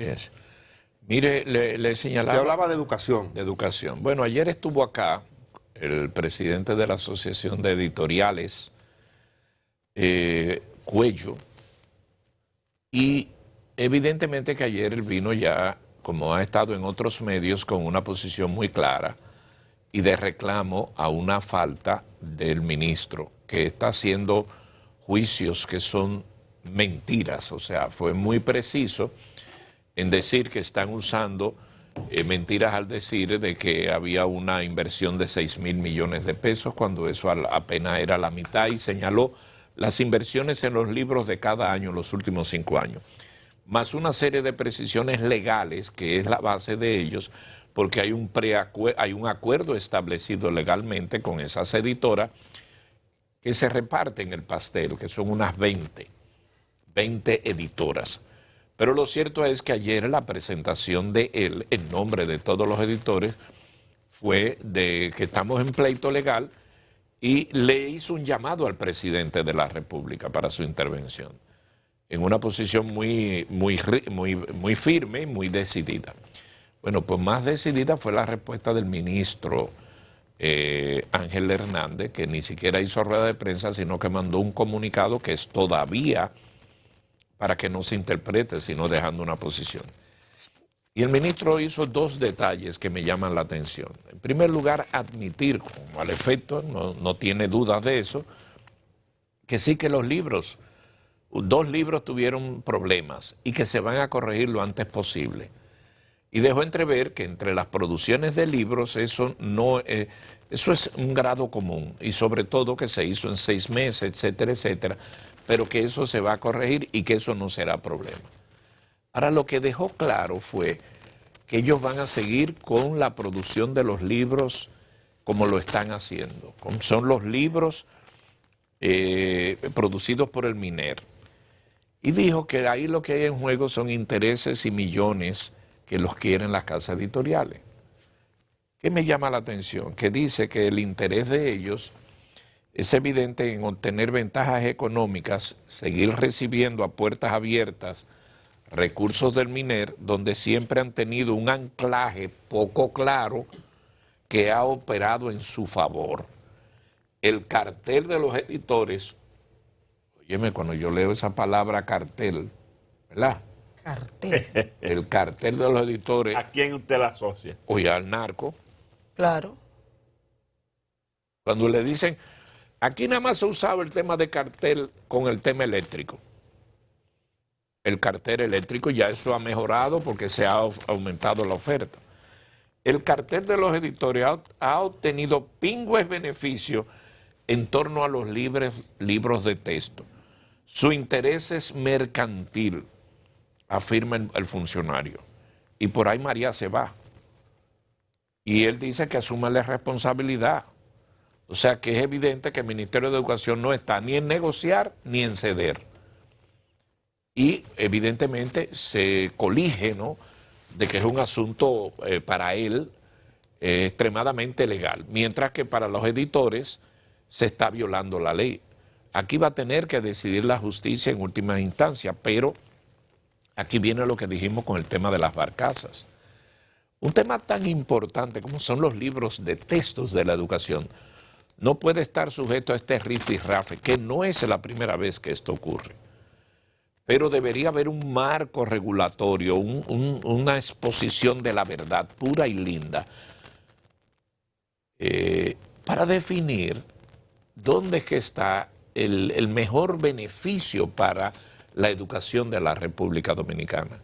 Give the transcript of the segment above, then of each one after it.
Yes. Mire, le señalaba... Yo hablaba de educación. De educación. Bueno, ayer estuvo acá el presidente de la Asociación de Editoriales, Cuello, y evidentemente que ayer él vino ya, como ha estado en otros medios, con una posición muy clara y de reclamo a una falta del ministro, que está haciendo juicios que son mentiras. O sea, fue muy preciso en decir que están usando mentiras al decir de que había una inversión de 6.000 millones de pesos, cuando eso apenas era la mitad, y señaló las inversiones en los libros de cada año, los últimos 5 años, más una serie de precisiones legales, que es la base de ellos, porque hay un acuerdo establecido legalmente con esas editoras que se reparten el pastel, que son unas 20 editoras. Pero lo cierto es que ayer la presentación de él, en nombre de todos los editores, fue de que estamos en pleito legal, y le hizo un llamado al presidente de la República para su intervención, en una posición muy firme y muy decidida. Bueno, pues más decidida fue la respuesta del ministro Ángel Hernández, que ni siquiera hizo rueda de prensa, sino que mandó un comunicado que es todavía para que no se interprete, sino dejando una posición. Y el ministro hizo 2 detalles que me llaman la atención. En primer lugar, admitir, como al efecto, no tiene dudas de eso, que sí que los libros, 2 libros tuvieron problemas y que se van a corregir lo antes posible. Y dejó entrever que entre las producciones de libros eso es un grado común, y sobre todo que se hizo en 6 meses, etcétera, etcétera, pero que eso se va a corregir y que eso no será problema. Ahora, lo que dejó claro fue que ellos van a seguir con la producción de los libros como lo están haciendo. Son los libros producidos por el MINER. Y dijo que ahí lo que hay en juego son intereses y millones que los quieren las casas editoriales. ¿Qué me llama la atención? Que dice que el interés de ellos es evidente en obtener ventajas económicas, seguir recibiendo a puertas abiertas recursos del MINER, donde siempre han tenido un anclaje poco claro que ha operado en su favor. El cartel de los editores, óyeme, cuando yo leo esa palabra cartel, ¿verdad? Cartel. El cartel de los editores. ¿A quién usted la asocia? Oye, al narco. Claro. Cuando le dicen, aquí nada más se usaba el tema de cartel con el tema eléctrico. El cartel eléctrico ya eso ha mejorado porque se ha aumentado la oferta. El cartel de los editores ha obtenido pingües beneficios en torno a los libros de texto. Su interés es mercantil, afirma el funcionario. Y por ahí María se va. Y él dice que asume la responsabilidad. O sea que es evidente que el Ministerio de Educación no está ni en negociar ni en ceder. Y evidentemente se colige, ¿no?, de que es un asunto para él extremadamente legal, mientras que para los editores se está violando la ley. Aquí va a tener que decidir la justicia en última instancia, pero aquí viene lo que dijimos con el tema de las barcazas. Un tema tan importante como son los libros de textos de la educación no puede estar sujeto a este rifirrafe, que no es la primera vez que esto ocurre. Pero debería haber un marco regulatorio, una exposición de la verdad pura y linda para definir dónde es que está el mejor beneficio para la educación de la República Dominicana.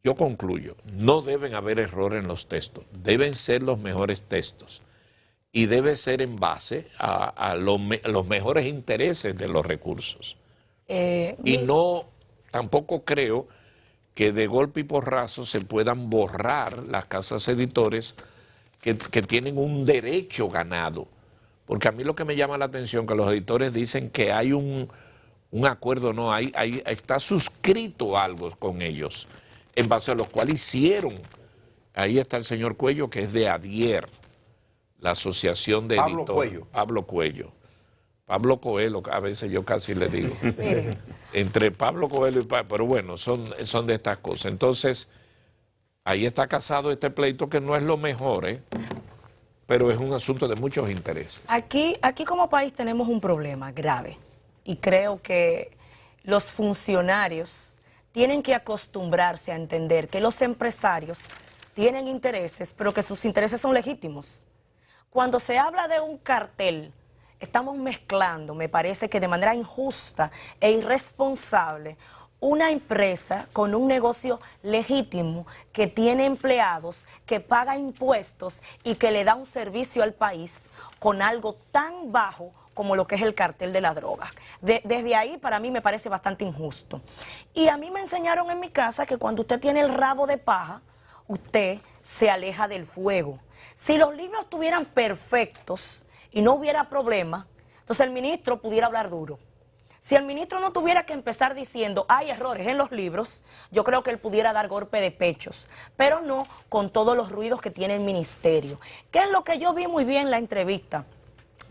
Yo concluyo, no deben haber errores en los textos, deben ser los mejores textos y debe ser en base a los mejores intereses de los recursos. Y no, tampoco creo que de golpe y porrazo se puedan borrar las casas editores que tienen un derecho ganado. Porque a mí lo que me llama la atención es que los editores dicen que hay un acuerdo, no, está suscrito algo con ellos, en base a lo cual hicieron. Ahí está el señor Cuello, que es de ADIER, la Asociación de Editores. Pablo Cuello. Pablo Cuello. Pablo Coelho, a veces yo casi le digo. Mire, Entre Pablo Coelho y pero bueno, son de estas cosas. Entonces, ahí está casado este pleito que no es lo mejor, pero es un asunto de muchos intereses. aquí como país tenemos un problema grave y creo que los funcionarios tienen que acostumbrarse a entender que los empresarios tienen intereses, pero que sus intereses son legítimos. Cuando se habla de un cartel, estamos mezclando, me parece que de manera injusta e irresponsable, una empresa con un negocio legítimo que tiene empleados, que paga impuestos y que le da un servicio al país con algo tan bajo como lo que es el cartel de la droga. Desde ahí para mí me parece bastante injusto. Y a mí me enseñaron en mi casa que cuando usted tiene el rabo de paja, usted se aleja del fuego. Si los libros estuvieran perfectos y no hubiera problema, entonces el ministro pudiera hablar duro. Si el ministro no tuviera que empezar diciendo hay errores en los libros, yo creo que él pudiera dar golpe de pechos, pero no con todos los ruidos que tiene el ministerio. ¿Qué es lo que yo vi muy bien en la entrevista?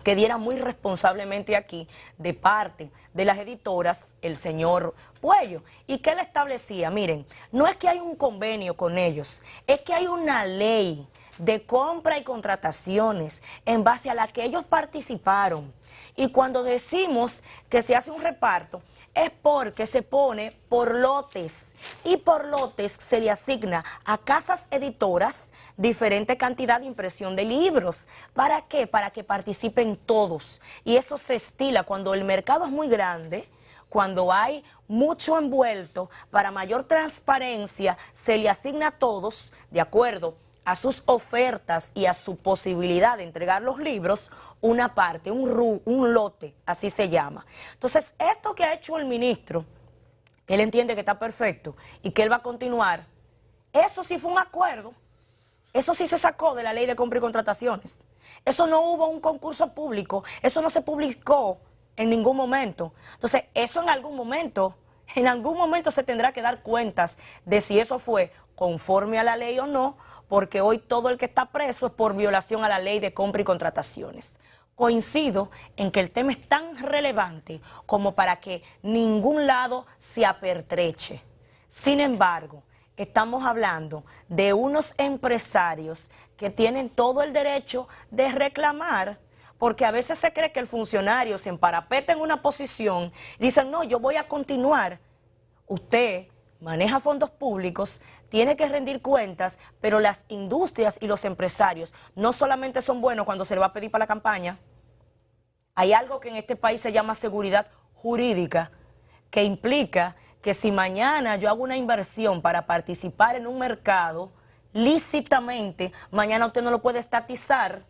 Que diera muy responsablemente aquí de parte de las editoras el señor Puello. ¿Y qué le establecía? Miren, no es que hay un convenio con ellos, es que hay una ley de compra y contrataciones en base a la que ellos participaron. Y cuando decimos que se hace un reparto, es porque se pone por lotes. Y por lotes se le asigna a casas editoras diferente cantidad de impresión de libros. ¿Para qué? Para que participen todos. Y eso se estila cuando el mercado es muy grande, cuando hay mucho envuelto, para mayor transparencia, se le asigna a todos, de acuerdo a sus ofertas y a su posibilidad de entregar los libros, una parte, un lote, así se llama. Entonces, esto que ha hecho el ministro, que él entiende que está perfecto y que él va a continuar, eso sí fue un acuerdo, eso sí se sacó de la ley de compra y contrataciones. Eso no hubo un concurso público, eso no se publicó en ningún momento. Entonces, eso en algún momento se tendrá que dar cuentas de si eso fue conforme a la ley o no, porque hoy todo el que está preso es por violación a la ley de compra y contrataciones. Coincido en que el tema es tan relevante como para que ningún lado se apertreche. Sin embargo, estamos hablando de unos empresarios que tienen todo el derecho de reclamar, porque a veces se cree que el funcionario se emparapeta en una posición y dice, no, yo voy a continuar. Usted maneja fondos públicos, tiene que rendir cuentas, pero las industrias y los empresarios no solamente son buenos cuando se le va a pedir para la campaña. Hay algo que en este país se llama seguridad jurídica, que implica que si mañana yo hago una inversión para participar en un mercado lícitamente, mañana usted no lo puede estatizar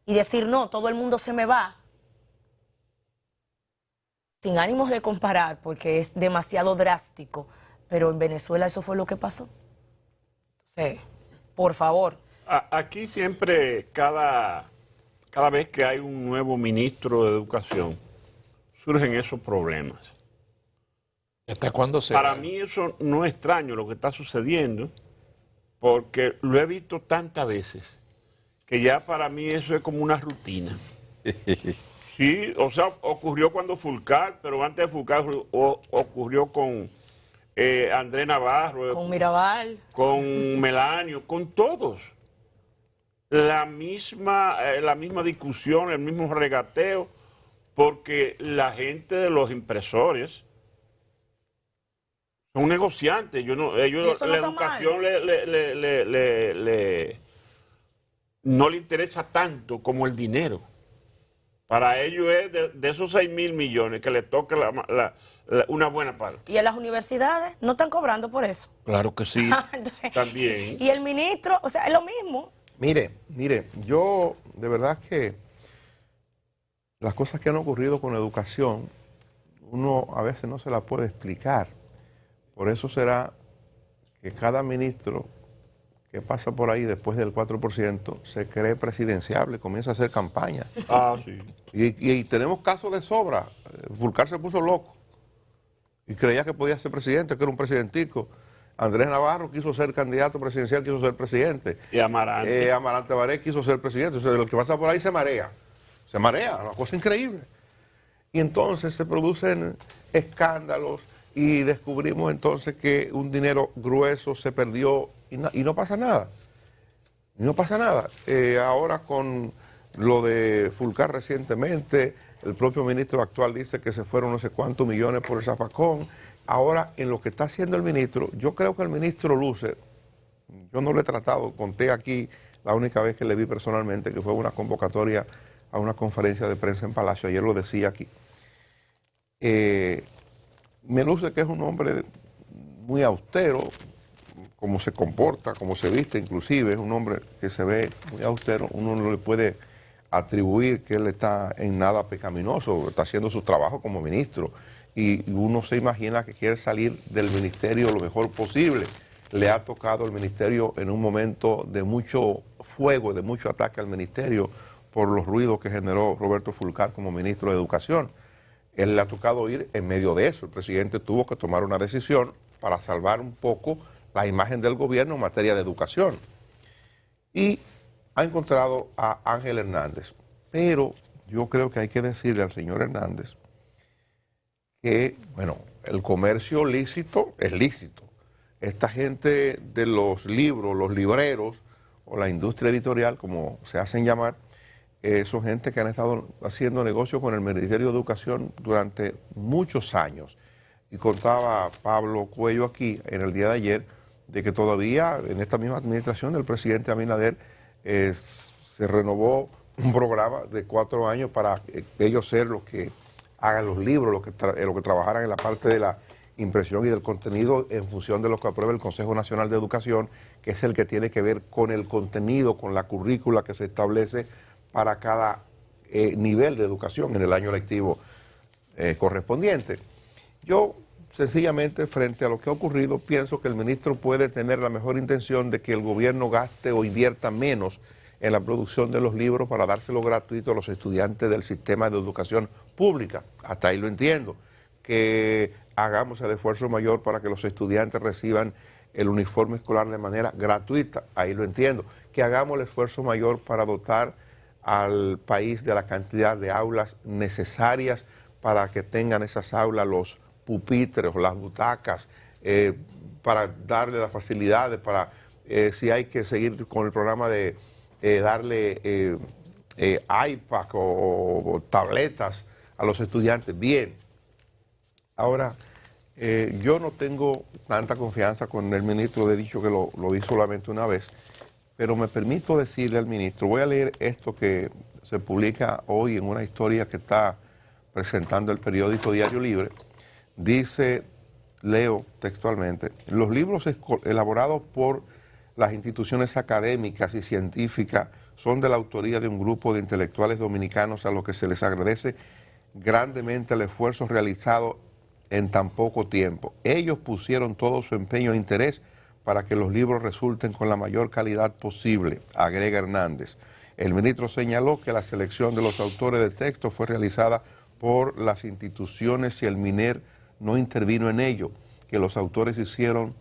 y decir, no, todo el mundo se me va. Sin ánimos de comparar, porque es demasiado drástico, pero en Venezuela eso fue lo que pasó. Sí, por favor. Aquí siempre, cada vez que hay un nuevo ministro de Educación, surgen esos problemas. ¿Hasta cuándo se Para mí eso no es extraño lo que está sucediendo, porque lo he visto tantas veces, que ya para mí eso es como una rutina. Sí, o sea, ocurrió cuando Fulcar, pero antes de Fulcar ocurrió con Andrés Navarro, Con Mirabal, con Melanio, con todos. La misma discusión, el mismo regateo, porque la gente de los impresores son negociantes. Ellos la educación no le interesa tanto como el dinero. Para ellos es de esos 6.000 millones que le toque una buena parte. y en las universidades no están cobrando por eso. Claro que sí, Entonces, también. y el ministro, o sea, es lo mismo. Mire, yo de verdad que las cosas que han ocurrido con la educación, uno a veces no se las puede explicar. Por eso será que cada ministro que pasa por ahí después del 4% se cree presidenciable, comienza a hacer campaña. Sí. Y tenemos casos de sobra. Fulcar se puso loco y creía que podía ser presidente, que era un presidentico. Andrés Navarro quiso ser candidato presidencial, quiso ser presidente. Y Amarante. Amarante Baré quiso ser presidente. O sea, el que pasa por ahí se marea. Se marea, una cosa increíble. Y entonces se producen escándalos y descubrimos entonces que un dinero grueso se perdió y no pasa nada. Y no pasa nada. Ahora con lo de Fulcar recientemente, el propio ministro actual dice que se fueron no sé cuántos millones por el zafacón. Ahora, en lo que está haciendo el ministro, yo creo que el ministro luce, yo no lo he tratado, conté aquí la única vez que le vi personalmente, que fue una convocatoria a una conferencia de prensa en Palacio, ayer lo decía aquí. Me luce que es un hombre muy austero, como se comporta, como se viste, inclusive es un hombre que se ve muy austero. Uno no le puede atribuir que él está en nada pecaminoso, está haciendo su trabajo como ministro y uno se imagina que quiere salir del ministerio lo mejor posible. Le ha tocado el ministerio en un momento de mucho fuego, de mucho ataque al ministerio por los ruidos que generó Roberto Fulcar como ministro de Educación. Él le ha tocado ir en medio de eso. El presidente tuvo que tomar una decisión para salvar un poco la imagen del gobierno en materia de educación. Y ha encontrado a Ángel Hernández. Pero yo creo que hay que decirle al señor Hernández que, bueno, el comercio lícito es lícito. Esta gente de los libros, los libreros o la industria editorial, como se hacen llamar, son gente que han estado haciendo negocio con el Ministerio de Educación durante muchos años. Y contaba Pablo Cuello aquí en el día de ayer de que todavía en esta misma administración del presidente Abinader se renovó un programa de 4 años para ellos ser los que hagan los libros, los que trabajaran en la parte de la impresión y del contenido en función de lo que apruebe el Consejo Nacional de Educación, que es el que tiene que ver con el contenido, con la currícula que se establece para cada nivel de educación en el año lectivo correspondiente. Yo, sencillamente, frente a lo que ha ocurrido, pienso que el ministro puede tener la mejor intención de que el gobierno gaste o invierta menos en la producción de los libros para dárselo gratuito a los estudiantes del sistema de educación pública. Hasta ahí lo entiendo. Que hagamos el esfuerzo mayor para que los estudiantes reciban el uniforme escolar de manera gratuita. Ahí lo entiendo. Que hagamos el esfuerzo mayor para dotar al país de la cantidad de aulas necesarias para que tengan esas aulas los pupitres, las butacas, para darle las facilidades, para si hay que seguir con el programa de darle iPad o tabletas a los estudiantes, bien. Ahora, yo no tengo tanta confianza con el ministro, he dicho que lo vi solamente una vez, pero me permito decirle al ministro, voy a leer esto que se publica hoy en una historia que está presentando el periódico Diario Libre. Dice, leo textualmente, los libros elaborados por las instituciones académicas y científicas son de la autoría de un grupo de intelectuales dominicanos a los que se les agradece grandemente el esfuerzo realizado en tan poco tiempo. Ellos pusieron todo su empeño e interés para que los libros resulten con la mayor calidad posible, agrega Hernández. El ministro señaló que la selección de los autores de texto fue realizada por las instituciones y el MINER no intervino en ello, que los autores hicieron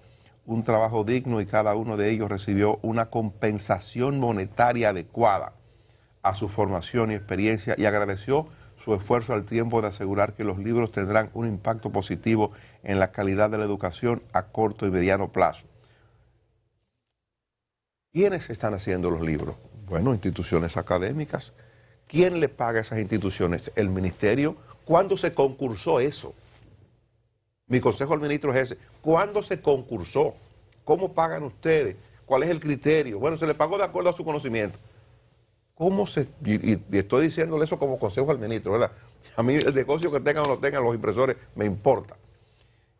un trabajo digno y cada uno de ellos recibió una compensación monetaria adecuada a su formación y experiencia y agradeció su esfuerzo al tiempo de asegurar que los libros tendrán un impacto positivo en la calidad de la educación a corto y mediano plazo. ¿Quiénes están haciendo los libros? Bueno, instituciones académicas. ¿Quién le paga a esas instituciones? ¿El ministerio? ¿Cuándo se concursó eso? Mi consejo al ministro es ese. ¿Cuándo se concursó? ¿Cómo pagan ustedes? ¿Cuál es el criterio? Bueno, se le pagó de acuerdo a su conocimiento. ¿Cómo se...? Y estoy diciéndole eso como consejo al ministro, ¿verdad? A mí el negocio que tengan o no tengan los impresores me importa.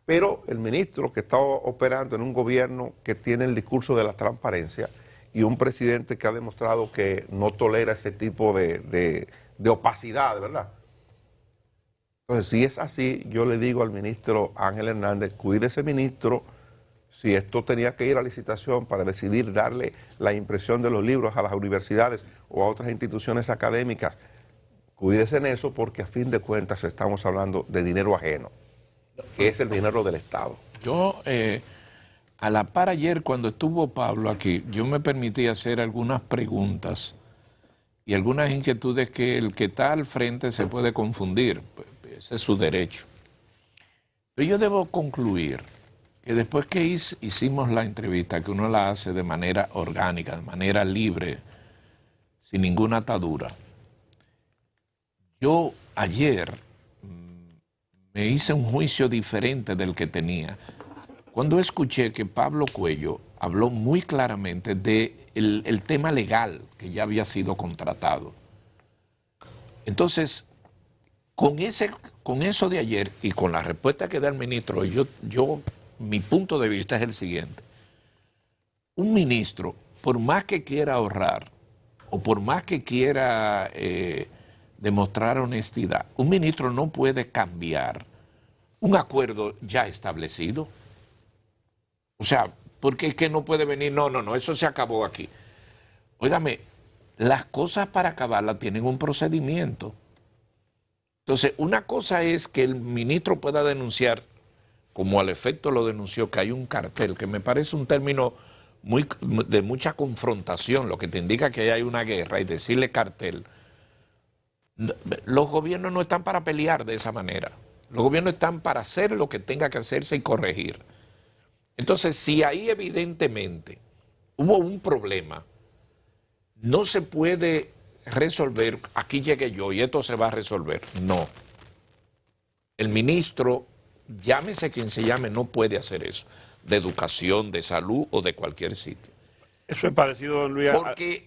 Pero el ministro que está operando en un gobierno que tiene el discurso de la transparencia y un presidente que ha demostrado que no tolera ese tipo de opacidad, ¿verdad? Entonces, si es así, yo le digo al ministro Ángel Hernández, cuídese, ministro, si esto tenía que ir a licitación para decidir darle la impresión de los libros a las universidades o a otras instituciones académicas, cuídese en eso porque a fin de cuentas estamos hablando de dinero ajeno, que es el dinero del Estado. Yo, a la par ayer cuando estuvo Pablo aquí, yo me permití hacer algunas preguntas y algunas inquietudes que el que está al frente se puede confundir. ese es su derecho. Pero yo debo concluir que después que hicimos la entrevista, que uno la hace de manera orgánica, de manera libre, sin ninguna atadura, yo ayer me hice un juicio diferente del que tenía cuando escuché que Pablo Cuello habló muy claramente del tema legal que ya había sido contratado. Entonces, con eso de ayer y con la respuesta que da el ministro, mi punto de vista es el siguiente. Un ministro, por más que quiera ahorrar o por más que quiera demostrar honestidad, un ministro no puede cambiar un acuerdo ya establecido. O sea, porque es que no puede venir, no, eso se acabó aquí. Óigame, las cosas para acabarlas tienen un procedimiento. Entonces, una cosa es que el ministro pueda denunciar, como al efecto lo denunció, que hay un cartel, que me parece un término de mucha confrontación, lo que te indica que hay una guerra, y decirle cartel. Los gobiernos no están para pelear de esa manera. Los gobiernos están para hacer lo que tenga que hacerse y corregir. Entonces, si ahí evidentemente hubo un problema, no se puede resolver, aquí llegué yo y esto se va a resolver. No. El ministro, llámese quien se llame, no puede hacer eso. De educación, de salud o de cualquier sitio. Eso es parecido, don Luis,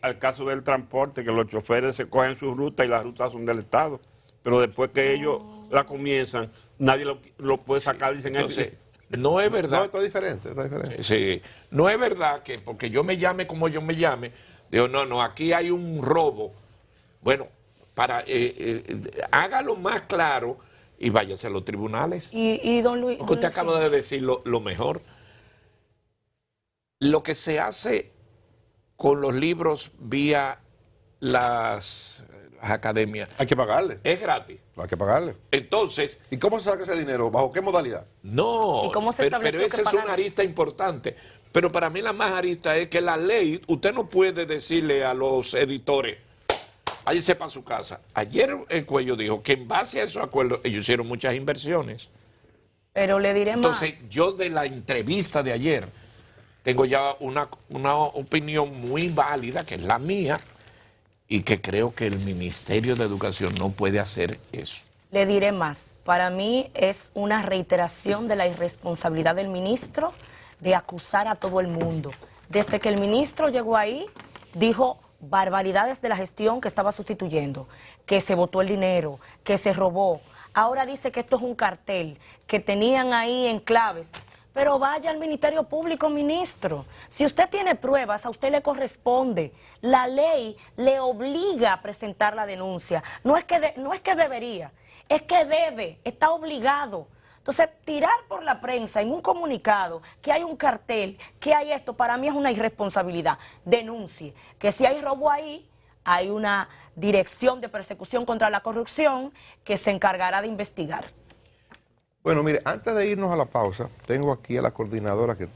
al caso del transporte, que los choferes se cogen su ruta y las rutas son del Estado. Pero después que ellos la comienzan, nadie lo puede sacar. Dicen, entonces, no es verdad. No, está diferente, está diferente. Sí, no es verdad que porque yo me llame como yo me llame, digo, no, aquí hay un robo. Bueno, hágalo más claro y váyase a los tribunales. Y don Luis... Porque usted acaba de decir lo mejor. Lo que se hace con los libros vía las academias. Hay que pagarle. Es gratis. Hay que pagarle. Entonces... ¿Y cómo se saca ese dinero? ¿Bajo qué modalidad? No, ¿Y cómo se estableció pero esa es una arista importante. Pero para mí la más arista es que la ley, usted no puede decirle a los editores, váyase para su casa. Ayer el Cuello dijo que en base a esos acuerdos ellos hicieron muchas inversiones. Pero le diré más. Entonces, yo de la entrevista de ayer tengo ya una opinión muy válida, que es la mía, y que creo que el Ministerio de Educación no puede hacer eso. Le diré más. Para mí es una reiteración de la irresponsabilidad del ministro de acusar a todo el mundo. Desde que el ministro llegó ahí, dijo barbaridades de la gestión que estaba sustituyendo, que se botó el dinero, que se robó. Ahora dice que esto es un cartel, que tenían ahí enclaves. Pero vaya al Ministerio Público, ministro. Si usted tiene pruebas, a usted le corresponde. La ley le obliga a presentar la denuncia. No es que debería, es que debe, está obligado. Entonces, tirar por la prensa en un comunicado que hay un cartel, que hay esto, para mí es una irresponsabilidad. Denuncie que si hay robo ahí, hay una dirección de persecución contra la corrupción que se encargará de investigar. Bueno, mire, antes de irnos a la pausa, tengo aquí a la coordinadora que